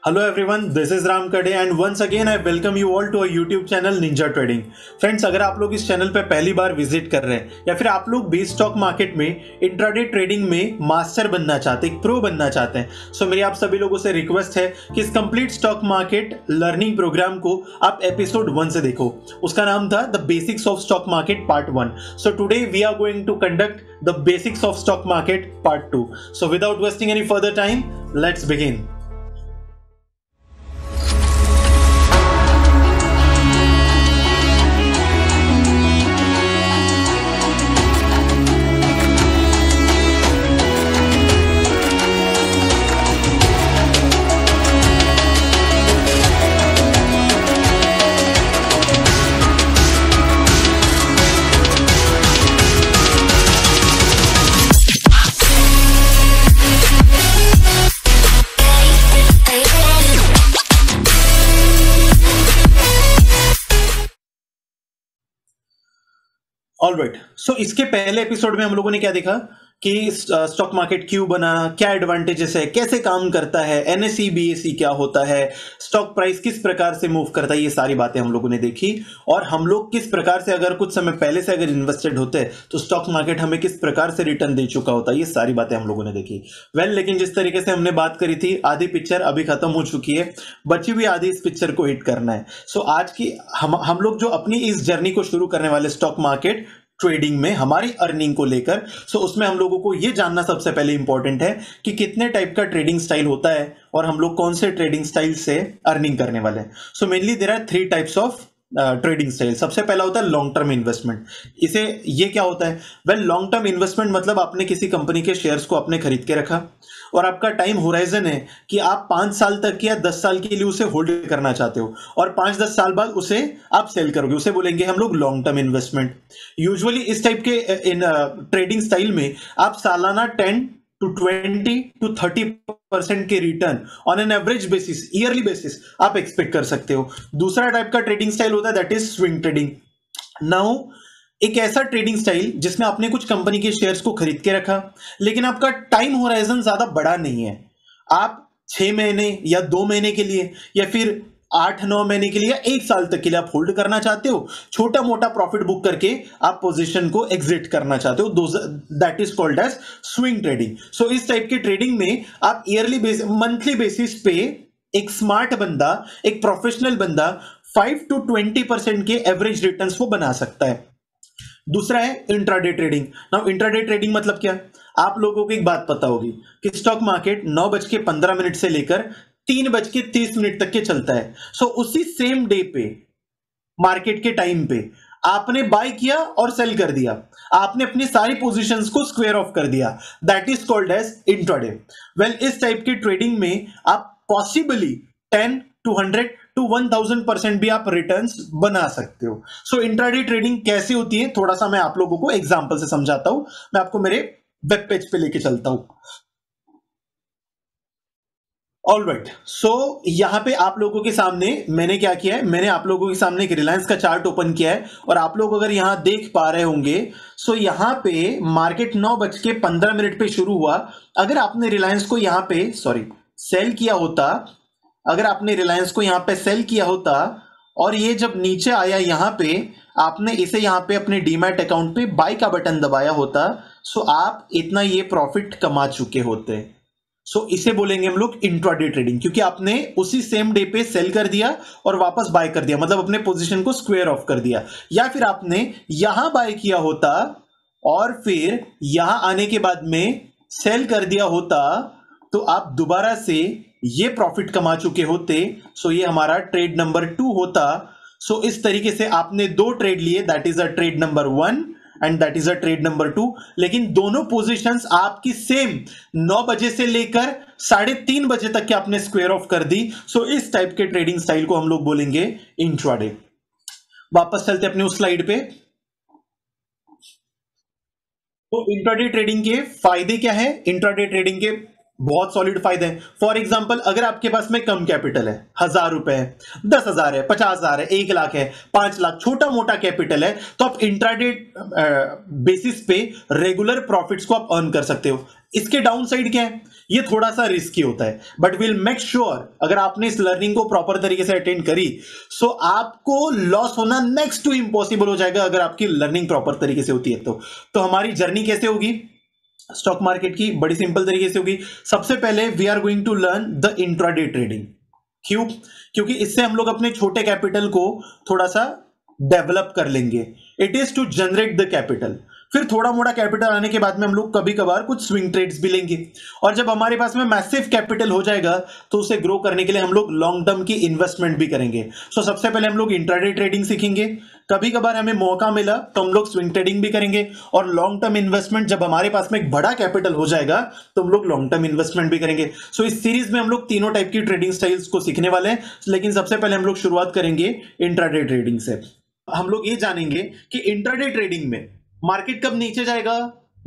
Hello everyone, this is Ram Kade and once again I welcome you all to our YouTube channel Ninja Trading. Friends, अगर आप लोग इस channel पे पहली बार visit कर रहे हैं या फिर आप लोग भी स्टॉक मार्केट में इंट्राडे ट्रेडिंग में मास्टर बनना चाहते हैं, एक प्रो बनना चाहते हैं, सो मेरी आप सभी लोगों से रिक्वेस्ट है कि इस complete stock market learning program को आप एपिसोड 1 से देखो। उसका नाम था the basics of stock market part 1। So today we are going to conduct the basics of stock market part 2। So without wasting any further time, let's begin. Alright, so इसके पहले episode में हम लोगों ने क्या देखा कि स्टॉक मार्केट क्यों बना, क्या एडवांटेजेस है, कैसे काम करता है, एनएसई बीएसई क्या होता है, स्टॉक प्राइस किस प्रकार से मूव करता है, ये सारी बातें हम लोगों ने देखी। और हम लोग किस प्रकार से अगर कुछ समय पहले से अगर इन्वेस्टेड होते तो स्टॉक मार्केट हमें किस प्रकार से रिटर्न दे चुका होता है, ये सारी बातें हम लोगों ने देखी। लेकिन जिस तरीके से हमने बात करी थी, आधी पिक्चर अभी खत्म हो चुकी है, बची हुई आधी इस पिक्चर को हिट करना है। सो आज की हम लोग जो अपनी इस जर्नी को शुरू करने वाले स्टॉक मार्केट ट्रेडिंग में हमारी अर्निंग को लेकर, सो उसमें हम लोगों को यह जानना सबसे पहले इंपॉर्टेंट है कि कितने टाइप का ट्रेडिंग स्टाइल होता है और हम लोग कौन से ट्रेडिंग स्टाइल से अर्निंग करने वाले हैं। So mainly there are 3 types of trading style. सबसे पहला होता है लॉन्ग टर्म इन्वेस्टमेंट। ये क्या होता है? लॉन्ग टर्म इन्वेस्टमेंट मतलब आपने किसी कंपनी के शेयर्स को आपने खरीद के रखा और आपका टाइम होराइजन है कि आप 5 साल तक या 10 साल के लिए उसे होल्ड करना चाहते हो और 5-10 साल बाद उसे आप सेल करोगे, उसे बोलेंगे हम लोग लॉन्ग टर्म इन्वेस्टमेंट। यूजुअली इस टाइप के इन ट्रेडिंग स्टाइल में आप सालाना 10 to 20 to 30% के return on an average basis, yearly basis आप एक्सपेक्ट कर सकते हो। दूसरा टाइप का ट्रेडिंग स्टाइल होता है that is swing trading. Now एक ऐसा ट्रेडिंग स्टाइल जिसमें आपने कुछ कंपनी के शेयर्स को खरीद के रखा लेकिन आपका टाइम होराइजन ज्यादा बड़ा नहीं है, आप 6 महीने या 2 महीने के लिए या फिर 8-9 महीने के लिए या 1 साल तक के लिए आप होल्ड करना चाहते हो, छोटा मोटा प्रॉफिट बुक करके आप पोजीशन को एग्जिट करना चाहते हो, that is called as swing trading. So इस टाइप के ट्रेडिंग में आप ईयरली बेसिस, मंथली बेसिस पे एक स्मार्ट बंदा, एक प्रोफेशनल बंदा 5 to 20% के एवरेज रिटर्न्स वो बना सकता है। दूसरा है intraday trading. Now intraday trading मतलब क्या? आप लोगों को एक बात पता होगी कि स्टॉक मार्केट 9:15 से लेकर 3:30 तक के चलता है। सो उसी सेम डे पे, मार्केट के टाइम पे आपने बाय किया और सेल कर दिया, आपने अपनी सारी पोजीशंस को स्क्वायर ऑफ कर दिया, that is called as intraday. इस टाइप के ट्रेडिंग में आप पॉसिबली 10 to 100 to 1000% भी आप रिटर्न्स बना सकते हो। सो इंट्राडे ट्रेडिंग कैसे होती है, थोड़ा सा मैं आप लोगों को एग्जांपल से समझाता हूं। मैं आपको मेरे वेब पेज पे लेके चलता हूं। ऑलराइट, सो यहां पे आप लोगों के सामने मैंने क्या किया है, मैंने आप लोगों के सामने एक रिलायंस का चार्ट ओपन किया है और आप लोग अगर यहां देख पा रहे होंगे, सो यहां पे मार्केट 9:15 पे शुरू हुआ। अगर आपने रिलायंस को यहां पे सेल किया होता, अगर आपने रिलायंस को यहां पे सेल किया होता और ये जब नीचे आया यहां पे, आपने इसे यहां पे अपने डीमैट अकाउंट पे बाय का बटन दबाया होता, सो आप इतना ये प्रॉफिट कमा चुके होते। सो इसे बोलेंगे हम लोग इंट्राडे ट्रेडिंग, क्योंकि आपने उसी सेम डे पे सेल कर दिया और वापस बाय कर दिया, मतलब अपने पोजीशन को स्क्वायर ऑफ कर दिया। या फिर आपने यहां बाय किया होता और फिर यहां आने के बाद में सेल कर दिया होता तो आप दोबारा से ये प्रॉफिट कमा चुके होते। सो ये हमारा ट्रेड नंबर 2 होता। सो इस तरीके से आपने 2 ट्रेड लिए, that is a trade number 1 and that is a trade number 2, लेकिन दोनों पोजीशंस आपकी सेम 9 बजे से लेकर 3:30 बजे तक के आपने स्क्वायर ऑफ कर दी। सो इस टाइप के ट्रेडिंग स्टाइल को हम लोग बोलेंगे इंट्राडे। वापस चलते अपने उस स्लाइड पे। तो इंट्राडे ट्रेडिंग के फायदे क्या है? इंट्राडे ट्रेडिंग के बहुत सॉलिड फायदे हैं। फॉर एग्जाम्पल, अगर आपके पास में कम कैपिटल है, 1,000 रुपए है, 10,000 है, 50,000 है, 1 लाख है, 5 लाख, छोटा मोटा कैपिटल है, तो आप इंट्राडे बेसिस पे रेगुलर प्रॉफिट्स को आप अर्न कर सकते हो। इसके डाउन साइड क्या है? ये थोड़ा सा रिस्की होता है, बट विल मेक श्योर अगर आपने इस लर्निंग को प्रॉपर तरीके से अटेंड करी, सो आपको लॉस होना नेक्स्ट टू इम्पॉसिबल हो जाएगा अगर आपकी लर्निंग प्रॉपर तरीके से होती है तो हमारी जर्नी कैसे होगी स्टॉक मार्केट की? बड़ी सिंपल तरीके से होगी। सबसे पहले we are going to learn the intraday trading. क्यों? क्योंकि इससे हम लोग अपने छोटे कैपिटल को थोड़ा सा डेवलप कर लेंगे। It is to generate the capital. फिर थोड़ा मोड़ा कैपिटल आने के बाद में हम लोग कभी कभार कुछ स्विंग ट्रेड्स भी लेंगे, और जब हमारे पास में मैसिव कैपिटल हो जाएगा तो उसे ग्रो करने के लिए हम लोग लॉन्ग टर्म की इन्वेस्टमेंट भी करेंगे। सो सबसे पहले हम लोग इंट्राडे ट्रेडिंग सीखेंगे, कभी कभार हमें मौका मिला तो हम लोग स्विंग ट्रेडिंग भी करेंगे, और लॉन्ग टर्म इन्वेस्टमेंट जब हमारे पास में एक बड़ा कैपिटल हो जाएगा तो हम लोग लॉन्ग टर्म इन्वेस्टमेंट भी करेंगे। सो इस सीरीज में हम लोग तीनों टाइप की ट्रेडिंग स्टाइल्स को सीखने वाले हैं, लेकिन सबसे पहले हम लोग शुरुआत करेंगे इंट्राडे ट्रेडिंग से। हम लोग ये जानेंगे कि इंट्राडे ट्रेडिंग में मार्केट कब नीचे जाएगा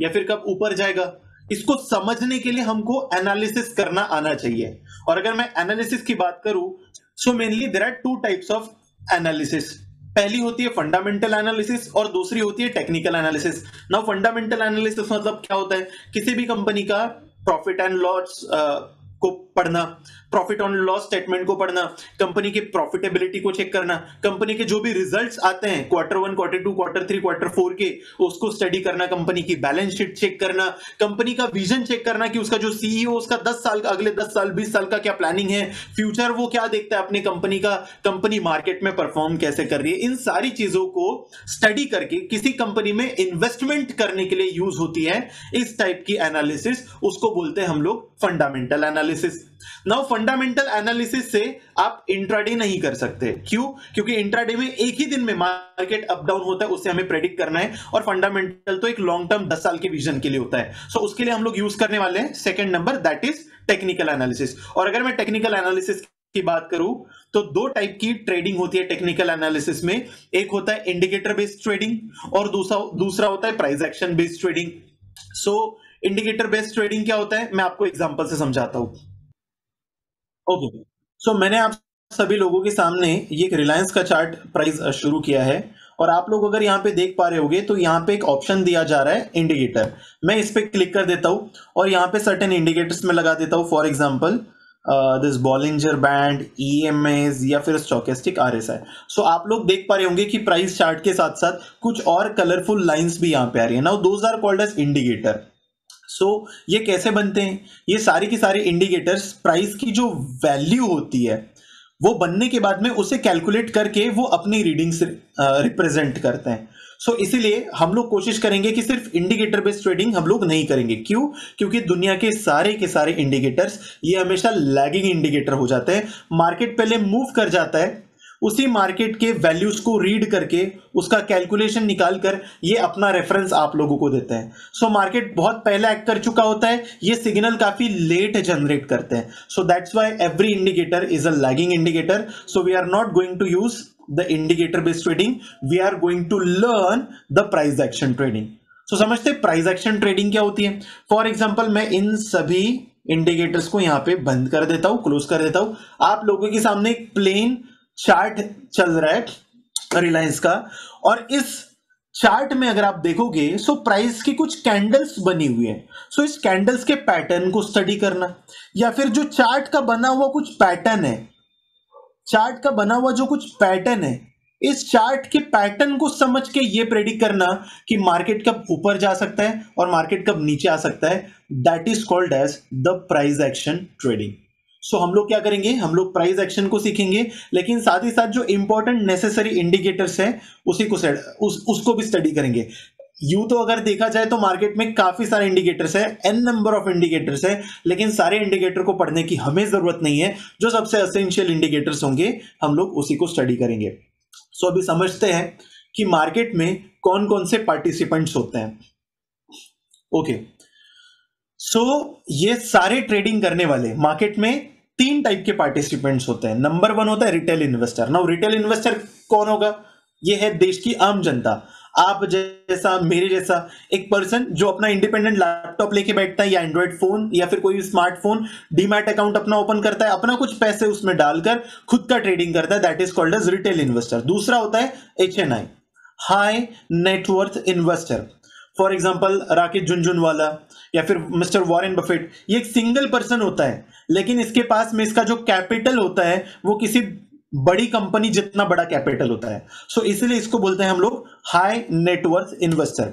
या फिर कब ऊपर जाएगा, इसको समझने के लिए हमको एनालिसिस करना आना चाहिए। और अगर मैं एनालिसिस की बात करूं, so mainly there are two types of analysis. पहली होती है फंडामेंटल एनालिसिस और दूसरी होती है technical analysis. Now fundamental analysis मतलब क्या होता है? किसी भी कंपनी का प्रॉफिट एंड लॉस को पढ़ना, प्रॉफिट एंड लॉस स्टेटमेंट को पढ़ना, कंपनी की प्रॉफिटेबिलिटी को चेक करना, कंपनी के जो भी रिजल्ट्स आते हैं Q1, Q2, Q3, Q4 के, उसको स्टडी करना, कंपनी की बैलेंस शीट चेक करना, कंपनी का विजन चेक करना कि उसका जो सीईओ उसका 10 साल का, अगले 10 साल 20 साल का क्या प्लानिंग है, फ्यूचर वो क्या देखता है अपनी कंपनी का, कंपनी मार्केट में परफॉर्म कैसे कर रही है। इन सारी चीजों को स्टडी करके किसी कंपनी में इन्वेस्टमेंट करने के लिए यूज होती है इस टाइप की एनालिसिस, उसको बोलते हैं हम लोग fundamental analysis. Now fundamental analysis से आप इंट्राडे नहीं कर सकते। क्यों? क्योंकि इंट्राडे में एक ही दिन में मार्केट अप डाउन होता है, उससे हमें प्रेडिक्ट करना है, और फंडामेंटल तो एक लॉन्ग टर्म 10 साल के विजन के लिए होता है। सो उसके लिए हम लोग यूज करने वाले हैं second number, that is technical analysis. और अगर मैं टेक्निकल एनालिसिस की बात करूं तो दो टाइप की ट्रेडिंग होती है टेक्निकल एनालिसिस में। एक होता है इंडिकेटर बेस्ड ट्रेडिंग और दूसरा होता है प्राइस एक्शन बेस्ड ट्रेडिंग। सो इंडिकेटर बेस्ड ट्रेडिंग क्या होता है, मैं आपको एग्जांपल से समझाता हूं। ओके, सो मैंने आप सभी लोगों के सामने ये एक रिलायंस का चार्ट प्राइस शुरू किया है, और आप लोग अगर यहाँ पे देख पा रहे होगे तो यहाँ पे एक ऑप्शन दिया जा रहा है इंडिकेटर। मैं इस पे क्लिक कर देता हूँ और यहाँ पे सर्टेन इंडिकेटर्स में लगा देता हूँ। For example this Bollinger band, EMS या फिर स्टोकेस्टिक आरएसआई। सो आप लोग देख पा रहे होंगे कि प्राइस चार्ट के साथ साथ कुछ और कलरफुल लाइंस भी यहाँ पे आ रही है। Now those are called as indicator. So ये कैसे बनते हैं? ये सारी की सारी इंडिकेटर्स प्राइस की जो वैल्यू होती है वो बनने के बाद में उसे कैलकुलेट करके वो अपनी रीडिंग्स रिप्रेजेंट करते हैं। सो इसीलिए हम लोग कोशिश करेंगे कि सिर्फ इंडिकेटर बेस्ड ट्रेडिंग हम लोग नहीं करेंगे। क्यों? क्योंकि दुनिया के सारे इंडिकेटर्स ये हमेशा लैगिंग इंडिकेटर हो जाते हैं। मार्केट पहले मूव कर जाता है, उसी मार्केट के वैल्यूज को रीड करके उसका कैलकुलेशन निकाल कर ये अपना रेफरेंस आप लोगों को देते हैं। सो मार्केट बहुत पहले एक्ट कर चुका होता है, ये सिग्नल काफी लेट जनरेट करते हैं। So that's why every indicator is a lagging indicator. So we are not going to use the indicator based trading, we are going to learn the price action trading. So समझते price action trading क्या होती है। For example, मैं इन सभी indicators को यहाँ पे बंद कर देता हूं, क्लोज कर देता हूं। आप लोगों के सामने एक प्लेन चार्ट चल रहा है रिलायंस का, और इस चार्ट में अगर आप देखोगे सो प्राइस की कुछ कैंडल्स बनी हुई है। सो इस कैंडल्स के पैटर्न को स्टडी करना, या फिर जो चार्ट का बना हुआ कुछ पैटर्न है, चार्ट का बना हुआ जो कुछ पैटर्न है, इस चार्ट के पैटर्न को समझ के ये प्रेडिक्ट करना कि मार्केट कब ऊपर जा सकता है और मार्केट कब नीचे आ सकता है, that is called as the price action trading. So हम लोग क्या करेंगे, हम लोग प्राइस एक्शन को सीखेंगे, लेकिन साथ ही साथ जो इंपॉर्टेंट नेसेसरी इंडिकेटर्स हैं उसी को उसको भी स्टडी करेंगे। यूं तो अगर देखा जाए तो मार्केट में काफी सारे इंडिकेटर्स है, एन नंबर ऑफ इंडिकेटर्स है, लेकिन सारे इंडिकेटर को पढ़ने की हमें जरूरत नहीं है। जो सबसे एसेंशियल इंडिकेटर्स होंगे हम लोग उसी को स्टडी करेंगे। सो अभी समझते हैं कि मार्केट में कौन कौन से पार्टिसिपेंट्स होते हैं। ओके, सो ये सारे ट्रेडिंग करने वाले मार्केट में 3 टाइप के पार्टिसिपेंट्स होते हैं। नंबर 1 होता है retail investor. Now retail investor कौन होगा? ये है देश की आम जनता। आप जैसा, मेरे जैसा एक पर्सन जो अपना इंडिपेंडेंट लैपटॉप लेके बैठता है या एंड्रॉइड फोन या फिर कोई भी स्मार्टफोन, डीमैट अकाउंट अपना ओपन करता है, अपना कुछ पैसे उसमें डालकर खुद का ट्रेडिंग करता है, that is called as retail investor. दूसरा होता है HNI, high net worth investor. For example Rakesh Jhunjhunwala या फिर मिस्टर वॉरेन बफेट, ये एक सिंगल पर्सन होता है, लेकिन इसके पास में इसका जो कैपिटल होता है वो किसी बड़ी कंपनी जितना बड़ा कैपिटल होता है। सो इसीलिए इसको बोलते हैं हम लोग हाई नेटवर्थ इन्वेस्टर।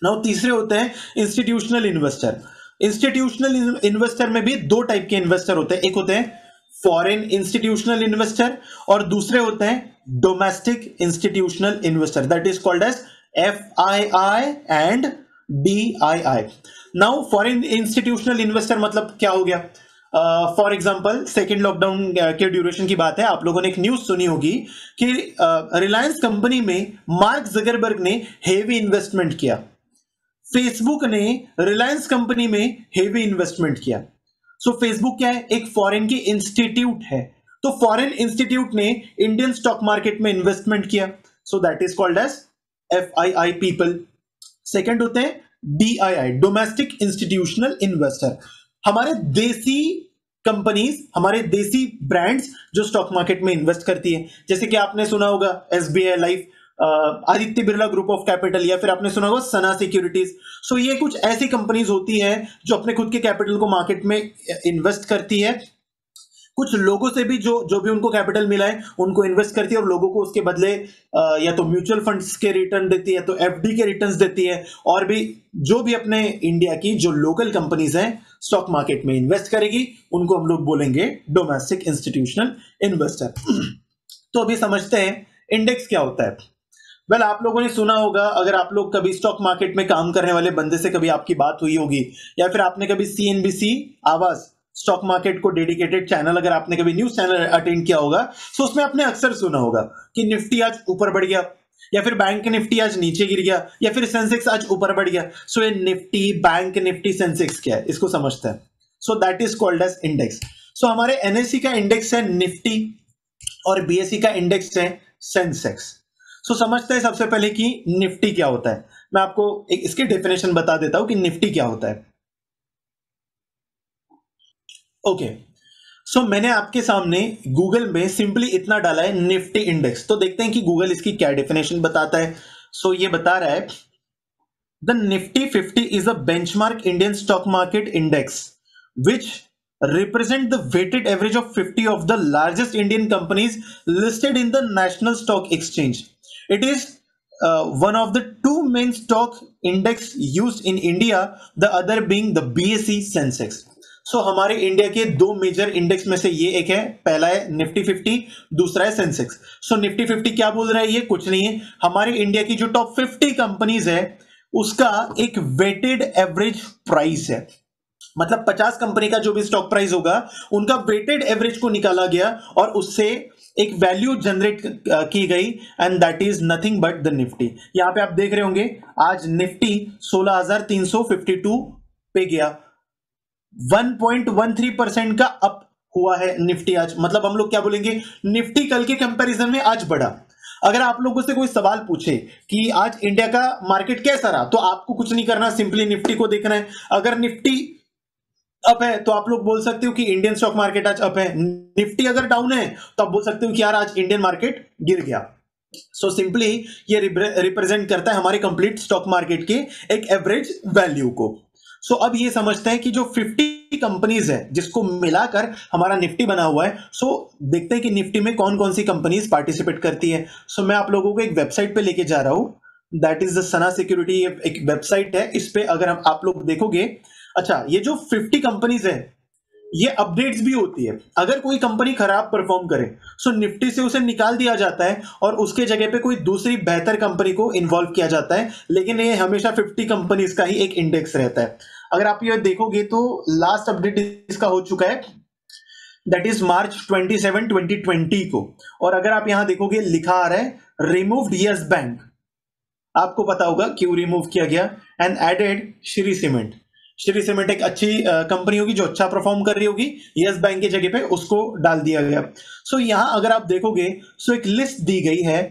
नाउ तीसरे होते हैं इंस्टीट्यूशनल इन्वेस्टर। इंस्टीट्यूशनल इन्वेस्टर में भी दो टाइप के इन्वेस्टर होते हैं, एक होते हैं फॉरेन इंस्टीट्यूशनल इन्वेस्टर और दूसरे होते हैं domestic institutional investor, that is called as FII and DII। Now foreign institutional investor मतलब क्या हो गया? फॉर एग्जाम्पल सेकेंड लॉकडाउन के ड्यूरेशन की बात है, आप लोगों ने एक न्यूज सुनी होगी कि रिलायंस कंपनी में मार्क जकरबर्ग ने हेवी इन्वेस्टमेंट किया, फेसबुक ने रिलायंस कंपनी में हेवी इन्वेस्टमेंट किया। सो फेसबुक क्या है? एक फॉरेन की इंस्टीट्यूट है, तो फॉरेन इंस्टीट्यूट ने इंडियन स्टॉक मार्केट में इन्वेस्टमेंट किया, so that is called as FII people. Second होते हैं DII, डोमेस्टिक इंस्टीट्यूशनल इन्वेस्टर, हमारे देसी कंपनीज, हमारे देसी ब्रांड्स जो स्टॉक मार्केट में इन्वेस्ट करती है, जैसे कि आपने सुना होगा SBI life, Aditya Birla group of capital, या फिर आपने सुना होगा सना सिक्योरिटीज। सो ये कुछ ऐसी कंपनीज होती है जो अपने खुद के कैपिटल को मार्केट में इन्वेस्ट करती है, कुछ लोगों से भी जो भी उनको कैपिटल मिला है उनको इन्वेस्ट करती है और लोगों को उसके बदले या तो म्यूचुअल फंड्स के रिटर्न देती है, तो FD के रिटर्न्स देती है, और भी जो भी अपने इंडिया की जो लोकल कंपनीज हैं स्टॉक मार्केट में इन्वेस्ट करेगी उनको हम लोग बोलेंगे डोमेस्टिक इंस्टीट्यूशनल इन्वेस्टर। तो अभी समझते हैं इंडेक्स क्या होता है। वेल आप लोगों ने सुना होगा, अगर आप लोग कभी स्टॉक मार्केट में काम करने वाले बंदे से कभी आपकी बात हुई होगी, या फिर आपने कभी CNBC आवाज स्टॉक मार्केट को डेडिकेटेड चैनल, अगर आपने कभी न्यूज चैनल अटेंड किया होगा, तो उसमें आपने अक्सर सुना होगा कि निफ्टी आज ऊपर बढ़ गया, या फिर बैंक निफ्टी आज नीचे गिर गया, या फिर सेंसेक्स आज ऊपर बढ़ गया। सो ये निफ्टी, बैंक निफ्टी, सेंसेक्स क्या है इसको समझते हैं। So that is called as index. So हमारे NSE का इंडेक्स है निफ्टी और BSE का इंडेक्स है सेंसेक्स। सो समझते हैं सबसे पहले कि निफ्टी क्या होता है। मैं आपको एक इसकी डेफिनेशन बता देता हूं कि निफ्टी क्या होता है। ओके, सो मैंने आपके सामने गूगल में सिंपली इतना डाला है निफ्टी इंडेक्स, तो देखते हैं कि गूगल इसकी क्या डेफिनेशन बताता है। सो ये बता रहा है the Nifty 50 is a benchmark Indian stock market index which represent the weighted average of 50 of the largest Indian companies listed in the National Stock Exchange. It is one of the two main stock index used in India, the other being the BSE Sensex. So हमारे India के दो major index में से ये एक है, पहला है निफ्टी 50, दूसरा है सेंसेक्स। सो निफ्टी 50 क्या बोल रहा है? ये कुछ नहीं है, हमारे इंडिया की जो टॉप 50 कंपनीज है उसका एक वेटेड एवरेज प्राइस है, मतलब 50 कंपनी का जो भी स्टॉक प्राइस होगा उनका वेटेड एवरेज को निकाला गया और उससे एक वैल्यू जनरेट की गई, and that is nothing but the Nifty. यहां पे आप देख रहे होंगे आज निफ्टी 16,352 पे गया, 1.13% का अप हुआ है निफ्टी आज। मतलब हम लोग क्या बोलेंगे, निफ्टी कल के कंपैरिजन में आज बढ़ा। अगर आप लोगों से कोई सवाल पूछे कि आज इंडिया का मार्केट कैसा रहा, तो आपको कुछ नहीं करना, सिंपली निफ्टी को देखना है। अगर निफ्टी अप है तो आप लोग बोल सकते हो कि इंडियन स्टॉक मार्केट आज अप है, निफ्टी अगर डाउन है तो आप बोल सकते हो कि यार आज इंडियन मार्केट गिर गया। सो सिंपली ये रिप्रेजेंट करता है हमारे कंप्लीट स्टॉक मार्केट के एक एवरेज वैल्यू को। सो अब ये समझते हैं कि जो 50 कंपनीज है जिसको मिलाकर हमारा निफ्टी बना हुआ है, सो देखते हैं कि निफ्टी में कौन कौन सी कंपनीज पार्टिसिपेट करती है। सो मैं आप लोगों को एक वेबसाइट पे लेके जा रहा हूं, that is the Sana security, एक वेबसाइट है। इस पे अगर आप लोग देखोगे, अच्छा ये जो 50 कंपनीज है ये अपडेट्स भी होती है। अगर कोई कंपनी खराब परफॉर्म करे सो निफ्टी से उसे निकाल दिया जाता है और उसके जगह पे कोई दूसरी बेहतर कंपनी को इन्वॉल्व किया जाता है, लेकिन ये हमेशा 50 कंपनीज का ही एक इंडेक्स रहता है। अगर आप ये देखोगे तो लास्ट अपडेट इसका हो चुका है, दैट इज मार्च 27, 2020 को। और अगर आप यहां देखोगे लिखा आ रहा है रिमूव्ड यस बैंक, आपको पता होगा क्यों रिमूव किया गया, and added Shri cement. Shri cement एक अच्छी कंपनी होगी जो अच्छा परफॉर्म कर रही होगी, यस बैंक की जगह पे उसको डाल दिया गया। सो यहां अगर आप देखोगे सो एक लिस्ट दी गई है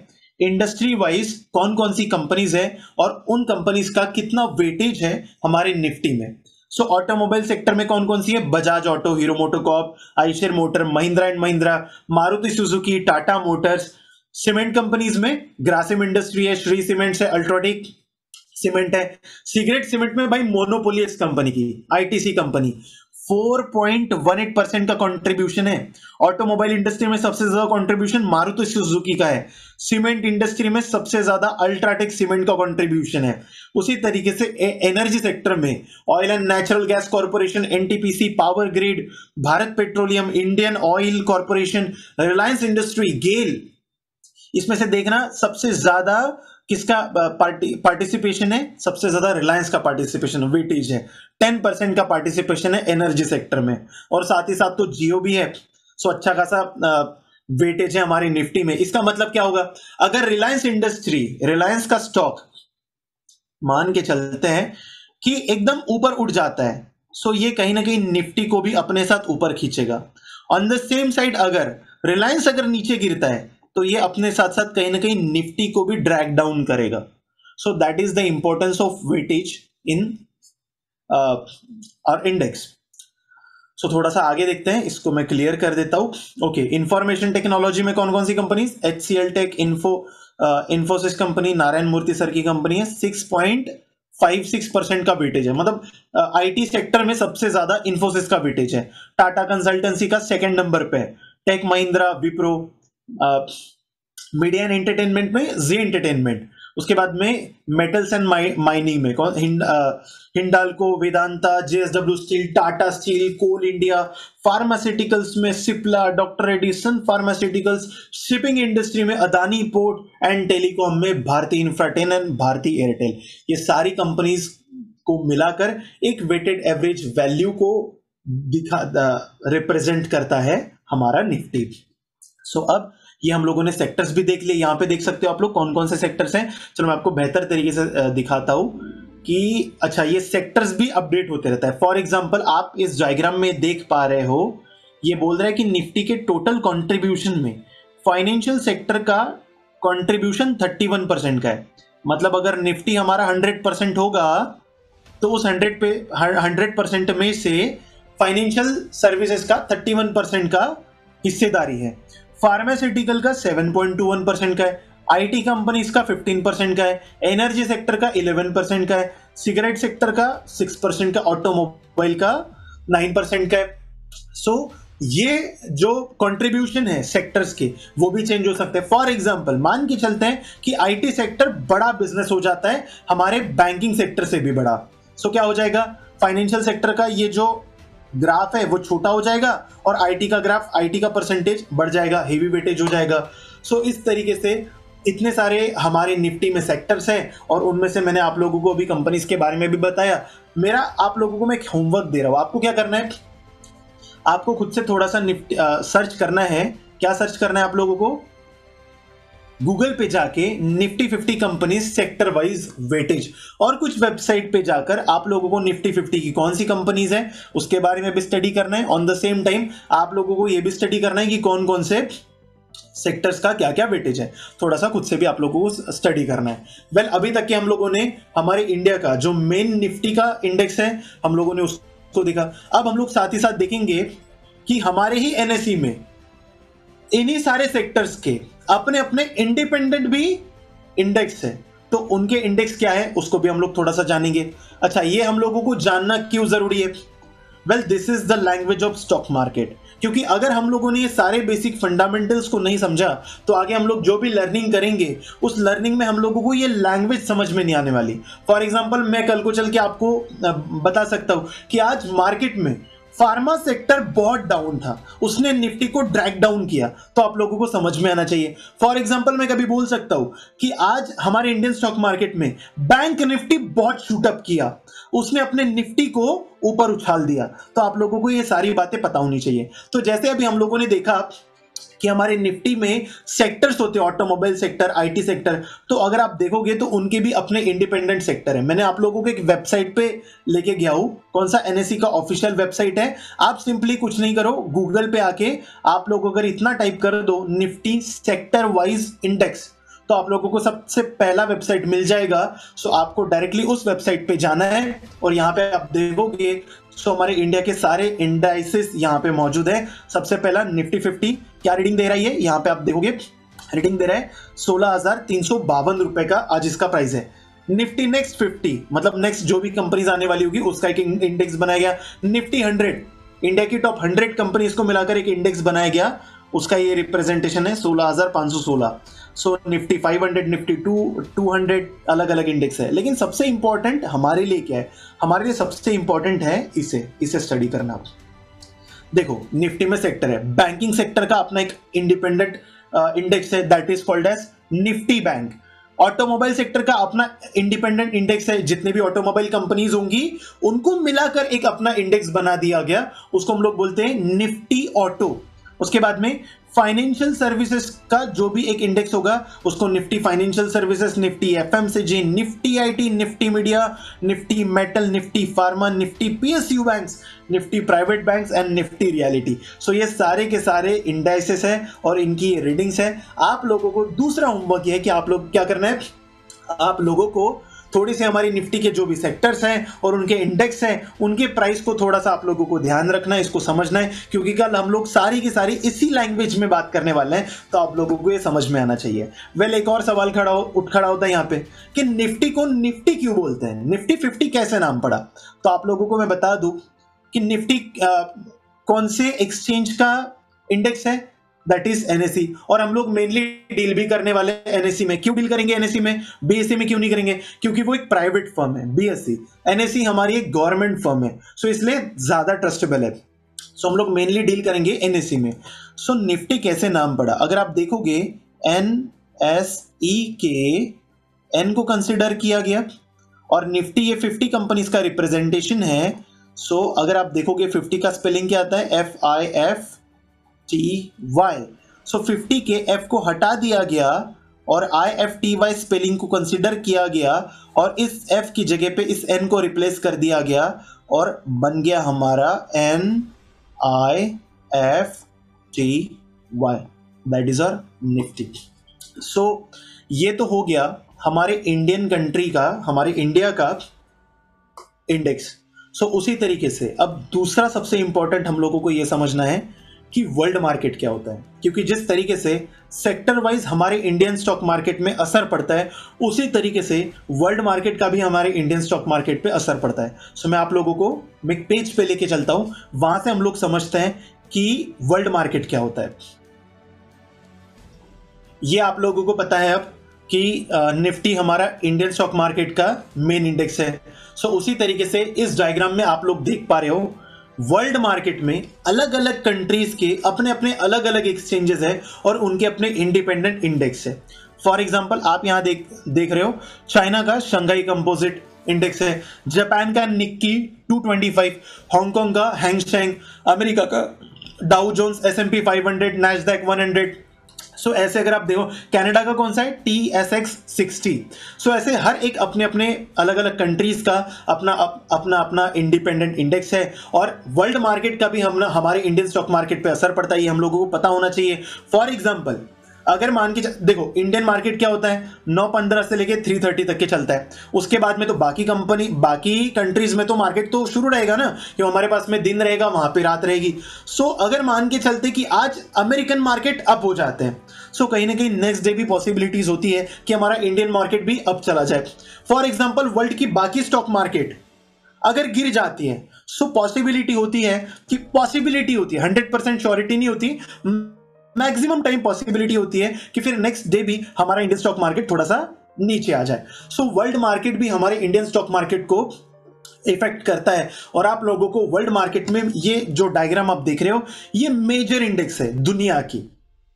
इंडस्ट्री वाइज कौन कौन सी कंपनीज है और उन कंपनीज का कितना वेटेज है हमारे निफ्टी में। सो ऑटोमोबाइल सेक्टर में कौन कौन सी है, Bajaj auto, hero MotoCorp, Eicher motor, Mahindra and Mahindra, Maruti Suzuki, Tata Motors. Cement companies में ग्रासिम इंडस्ट्री है, श्री सीमेंट्स है, अल्ट्राटेक सीमेंट है। सिगरेट सीमेंट में भाई मोनोपोलियस कंपनी की आईटीसी कंपनी 4.18% का कंट्रीब्यूशन है। ऑटोमोबाइल इंडस्ट्री में सबसे ज्यादा कंट्रीब्यूशन मारुति सुजुकी का है। सीमेंट इंडस्ट्री में सबसे ज्यादा अल्ट्राटेक सीमेंट का कंट्रीब्यूशन है। उसी तरीके से एनर्जी सेक्टर में oil and natural gas corporation, NTPC, power grid, Bharat petroleum, Indian oil corporation, Reliance industry, GAIL. इसमें से देखना सबसे ज्यादा किसका पार्टिसिपेशन है, सबसे ज्यादा रिलायंस का पार्टिसिपेशन वेटेज है, 10% का पार्टिसिपेशन है एनर्जी सेक्टर में। और साथ ही साथ तो जियो भी है, सो अच्छा खासा वेटेज है हमारी निफ्टी में। इसका मतलब क्या होगा, अगर रिलायंस इंडस्ट्री, रिलायंस का स्टॉक मान के चलते हैं कि एकदम ऊपर उठ जाता है, सो ये कहीं ना कहीं निफ्टी को भी अपने साथ ऊपर खींचेगा। ऑन द सेम साइड अगर रिलायंस अगर नीचे गिरता है तो ये अपने साथ साथ कहीं ना कहीं निफ्टी को भी ड्रैग डाउन करेगा। सो that is the importance of weightage in और इंडेक्स। सो थोड़ा सा आगे देखते हैं, इसको मैं क्लियर कर देता हूं। ओके, इंफॉर्मेशन टेक्नोलॉजी में कौन कौन सी companies, HCL tech, Infosys company, Narayana Murthy sir की कंपनी है। 6.56% का वेटेज है, मतलब आईटी सेक्टर में सबसे ज्यादा इंफोसिस का वेटेज है। टाटा कंसल्टेंसी का सेकंड नंबर पे है, tech Mahindra, Wipro, media and entertainment में जी एंटरटेनमेंट। उसके बाद में मेटल्स एंड माइनिंग में कौन, Hindalco, Vedanta, JSW steel, Tata steel, coal India. Pharmaceuticals में Cipla, doctor Edison pharmaceuticals. Shipping industry में अदानी पोर्ट एंड टेलीकॉम में भारती इंफ्राटेल एंड भारती एयरटेल। ये सारी कंपनीज को मिलाकर एक वेटेड एवरेज वैल्यू को रिप्रेजेंट करता है हमारा निफ्टी। सो अब ये हम लोगों ने सेक्टर्स भी देख लिए, यहां पे देख सकते हो आप लोग कौन कौन से सेक्टर्स हैं। चलो मैं आपको बेहतर तरीके से दिखाता हूं कि अच्छा ये सेक्टर्स भी अपडेट होते रहता है। फॉर एग्जांपल आप इस डायग्राम में देख पा रहे हो, ये बोल रहा है कि निफ्टी के टोटल कंट्रीब्यूशन में फाइनेंशियल सेक्टर का कंट्रीब्यूशन 31% का है। मतलब अगर निफ्टी हमारा 100% होगा तो उस 100% में से फाइनेंशियल सर्विसेज का 31% का हिस्सेदारी है। फार्मास्यूटिकल का 7.21% का है, आईटी कंपनीज का 15% का है, एनर्जी सेक्टर का 11% का है, सिगरेट सेक्टर का 6% का, ऑटोमोबाइल का 9% का है। सो ये जो कंट्रीब्यूशन है सेक्टर्स के वो भी चेंज हो सकते हैं। फॉर एग्जांपल मान के चलते हैं कि आईटी सेक्टर बड़ा बिजनेस हो जाता है हमारे बैंकिंग सेक्टर से भी बड़ा, सो क्या हो जाएगा, फाइनेंशियल सेक्टर का ये जो ग्राफ है वो छोटा हो जाएगा और आईटी का ग्राफ, आईटी का परसेंटेज बढ़ जाएगा, हेवी वेटेज हो जाएगा। सो इस तरीके से इतने सारे हमारे निफ्टी में सेक्टर्स हैं और उनमें से मैंने आप लोगों को अभी कंपनीज के बारे में भी बताया। मेरा आप लोगों को मैं एक होमवर्क दे रहा हूं, आपको क्या करना है, आपको खुद से थोड़ा सा निफ्टी सर्च करना है। क्या सर्च करना है आप लोगों को, गूगल पे जाके Nifty 50 companies sector wise weightage, और कुछ वेबसाइट पे जाकर आप लोगों को निफ्टी 50 की कौन सी कंपनीज है उसके बारे में भी स्टडी करना है। ऑन द सेम टाइम आप लोगों को यह भी स्टडी करना है कि कौन कौन से सेक्टर्स का क्या क्या वेटेज है, थोड़ा सा खुद से भी आप लोगों को स्टडी करना है। वेल अभी तक के हम लोगों ने हमारे इंडिया का जो मेन निफ्टी का इंडेक्स है हम लोगों ने उसको देखा। अब हम लोग साथ ही साथ देखेंगे कि हमारे ही एनएसई में इन्हीं सारे सेक्टर्स के अपने अपने इंडिपेंडेंट भी इंडेक्स है, तो उनके इंडेक्स क्या है उसको भी हम लोग थोड़ा सा जानेंगे। अच्छा, ये हम लोगों को जानना क्यों जरूरी है, well this is the language of stock market. क्योंकि अगर हम लोगों ने ये सारे बेसिक फंडामेंटल्स को नहीं समझा तो आगे हम लोग जो भी लर्निंग करेंगे उस लर्निंग में हम लोगों को ये लैंग्वेज समझ में नहीं आने वाली। फॉर एग्जांपल मैं कल को चल के आपको बता सकता हूं कि आज मार्केट में फार्मा सेक्टर बहुत डाउन था, उसने निफ्टी को ड्रैग डाउन किया, तो आप लोगों को समझ में आना चाहिए। फॉर एग्जांपल मैं कभी बोल सकता हूं कि आज हमारे इंडियन स्टॉक मार्केट में बैंक निफ्टी बहुत शूटअप किया, उसने अपने निफ्टी को ऊपर उछाल दिया, तो आप लोगों को ये सारी बातें पता होनी चाहिए। तो जैसे अभी हम लोगों ने देखा कि हमारे निफ्टी में सेक्टर्स होते हैं, ऑटोमोबाइल सेक्टर, आईटी सेक्टर, तो अगर आप देखोगे तो उनके भी अपने इंडिपेंडेंट सेक्टर है। मैंने आप लोगों को एक वेबसाइट पे लेके गया हूं, कौन सा, एनएसई का ऑफिशियल वेबसाइट है। आप सिंपली कुछ नहीं करो, गूगल पे आके आप लोग अगर इतना टाइप कर दो निफ्टी सेक्टर वाइज इंडेक्स, तो आप लोगों को सबसे पहला वेबसाइट मिल जाएगा। सो आपको डायरेक्टली उस वेबसाइट पे जाना है और यहाँ पे आप देखोगे सो हमारे इंडिया के सारे इंडाइसेस यहाँ पे मौजूद है। सबसे पहला निफ्टी 50 क्या रीडिंग दे रहा है, ये यहाँ पे आप देखोगे रीडिंग दे रहा है 16,352 रुपए का आज इसका प्राइस है। निफ्टी नेक्स्ट 50 मतलब नेक्स्ट जो भी कंपनीज आने वाली होगी उसका एक इंडेक्स बनाया गया। निफ्टी 100 इंडिया की टॉप 100 कंपनीज को मिलाकर एक इंडेक्स बनाया गया, उसका ये रिप्रेजेंटेशन है 16,516। सो निफ्टी 500 निफ्टी 200 अलग अलग इंडेक्स है। लेकिन सबसे इंपॉर्टेंट हमारे लिए क्या है, हमारे लिए सबसे इंपॉर्टेंट है इसे स्टडी करना। देखो निफ्टी में सेक्टर है, बैंकिंग सेक्टर का अपना एक इंडिपेंडेंट इंडेक्स है that is called as Nifty bank. Automobile sector का अपना इंडिपेंडेंट इंडेक्स है, जितने भी ऑटोमोबाइल कंपनीज होंगी उनको मिलाकर एक अपना इंडेक्स बना दिया गया, उसको हम लोग बोलते हैं निफ्टी ऑटो। उसके बाद में फाइनेंशियल सर्विसेज का जो भी एक इंडेक्स होगा उसको Nifty financial services, Nifty FMCG, Nifty IT, Nifty media, Nifty metal, Nifty pharma, Nifty PSU banks, Nifty private banks and Nifty realty. So ये सारे के सारे इंडाइसेस हैं और इनकी रीडिंग्स हैं। आप लोगों को दूसरा होमवर्क ये है कि आप लोग क्या करना है, आप लोगों को थोड़ी सी हमारी निफ्टी के जो भी सेक्टर्स हैं और उनके इंडेक्स हैं उनके प्राइस को थोड़ा सा आप लोगों को ध्यान रखना है, इसको समझना है, क्योंकि कल हम लोग सारी की सारी इसी लैंग्वेज में बात करने वाले हैं, तो आप लोगों को ये समझ में आना चाहिए। वेल एक और सवाल उठ खड़ा होता है यहाँ पे कि निफ्टी को निफ्टी क्यों बोलते हैं, निफ्टी 50 कैसे नाम पड़ा। तो आप लोगों को मैं बता दूं कि निफ्टी कौन से एक्सचेंज का इंडेक्स है, दैट इज एनएसई। और हम लोग मेनली डील भी करने वाले एनएसई में। क्यों डील करेंगे एनएसई में, बीएसई में क्यों नहीं करेंगे, क्योंकि वो एक प्राइवेट फर्म है बीएसई। एनएसई हमारी एक गवर्नमेंट फर्म है, सो इसलिए ज्यादा ट्रस्टेबल है। सो हम लोग मेनली डील करेंगे एनएसई में। सो निफ्टी कैसे नाम पड़ा, अगर आप देखोगे एनएसई के एन को कंसिडर किया गया और निफ्टी ये 50 कंपनीज का रिप्रेजेंटेशन है। सो अगर आप देखोगे 50 का स्पेलिंग क्या आता है, FIFTY। सो 50 के F को हटा दिया गया और IFTY स्पेलिंग को कंसिडर किया गया और इस F की जगह पे इस N को रिप्लेस कर दिया गया और बन गया हमारा NIFTY, that is our Nifty. So ये तो हो गया हमारे इंडियन कंट्री का, हमारे इंडिया का इंडेक्स। सो उसी तरीके से अब दूसरा सबसे इंपॉर्टेंट हम लोगों को यह समझना है कि वर्ल्ड मार्केट क्या होता है, क्योंकि जिस तरीके से सेक्टर वाइज हमारे इंडियन स्टॉक मार्केट में असर पड़ता है उसी तरीके से वर्ल्ड मार्केट का भी हमारे इंडियन स्टॉक मार्केट पे असर पड़ता है। सो मैं आप लोगों को एक पेज पे लेके चलता हूं, वहां से हम लोग समझते हैं कि वर्ल्ड मार्केट क्या होता है। ये आप लोगों को पता है अब कि निफ्टी हमारा इंडियन स्टॉक मार्केट का मेन इंडेक्स है। सो उसी तरीके से इस डायग्राम में आप लोग देख पा रहे हो वर्ल्ड मार्केट में अलग अलग कंट्रीज के अपने अपने अलग अलग एक्सचेंजेस है और उनके अपने इंडिपेंडेंट इंडेक्स है। फॉर एग्जांपल आप यहां देख रहे हो चाइना का शंघाई कंपोजिट इंडेक्स है, जापान का निक्की 225, हांगकांग का हैंगसेंग, अमेरिका का डाउ जोन्स, S&P 500, नैस्डैक 100। सो ऐसे अगर आप देखो कनाडा का कौन सा है, TSX 60। सो ऐसे हर एक अपने अपने अलग अलग कंट्रीज का अपना अपना इंडिपेंडेंट इंडेक्स है और वर्ल्ड मार्केट का भी हमारे इंडियन स्टॉक मार्केट पे असर पड़ता है, ये हम लोगों को पता होना चाहिए। फॉर एग्जांपल अगर मान के देखो इंडियन मार्केट क्या होता है, 9:15 से लेके 3:30 तक के चलता है। उसके बाद में तो बाकी कंट्रीज में तो मार्केट तो शुरू रहेगा ना, क्यों हमारे पास में दिन रहेगा वहां पे रात रहेगी। सो अगर मान के चलते कि आज अमेरिकन मार्केट अप हो जाते हैं, सो कहीं ना कहीं नेक्स्ट डे भी पॉसिबिलिटीज होती है कि हमारा इंडियन मार्केट भी अप चला जाए। फॉर एग्जाम्पल वर्ल्ड की बाकी स्टॉक मार्केट अगर गिर जाती है, सो पॉसिबिलिटी होती है 100% श्योरिटी नहीं होती, मैक्सिमम टाइम पॉसिबिलिटी होती है कि फिर नेक्स्ट डे भी हमारा इंडियन स्टॉक मार्केट थोड़ा सा नीचे आ जाए। सो वर्ल्ड मार्केट भी हमारे इंडियन स्टॉक मार्केट को इफेक्ट करता है। और आप लोगों को वर्ल्ड मार्केट में ये जो डायग्राम आप देख रहे हो ये मेजर इंडेक्स है, दुनिया की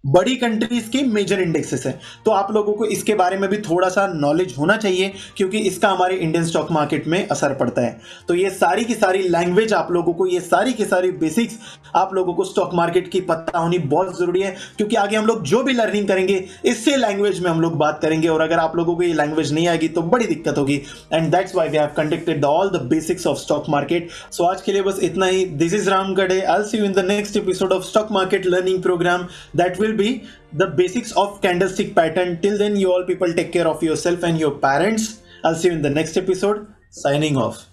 बड़ी कंट्रीज के मेजर इंडेक्सेस है। तो आप लोगों को इसके बारे में भी थोड़ा सा नॉलेज होना चाहिए क्योंकि इसका हमारे इंडियन स्टॉक मार्केट में असर पड़ता है। तो ये सारी की सारी लैंग्वेज आप लोगों को, ये सारी की सारी बेसिक्स आप लोगों को स्टॉक मार्केट की पता होनी बहुत जरूरी है, क्योंकि आगे हम लोग जो भी लर्निंग करेंगे इससे लैंग्वेज में हम लोग बात करेंगे और अगर आप लोगों को ये लैंग्वेज नहीं आएगी तो बड़ी दिक्कत होगी। And that's why we have conducted all the basics of stock market. So आज के लिए बस इतना ही। This is Ram Gade. I will see you in the next episode of stock market learning program that will be the basics of candlestick pattern. Till then, you all people take care of yourself and your parents. I'll see you in the next episode. Signing off.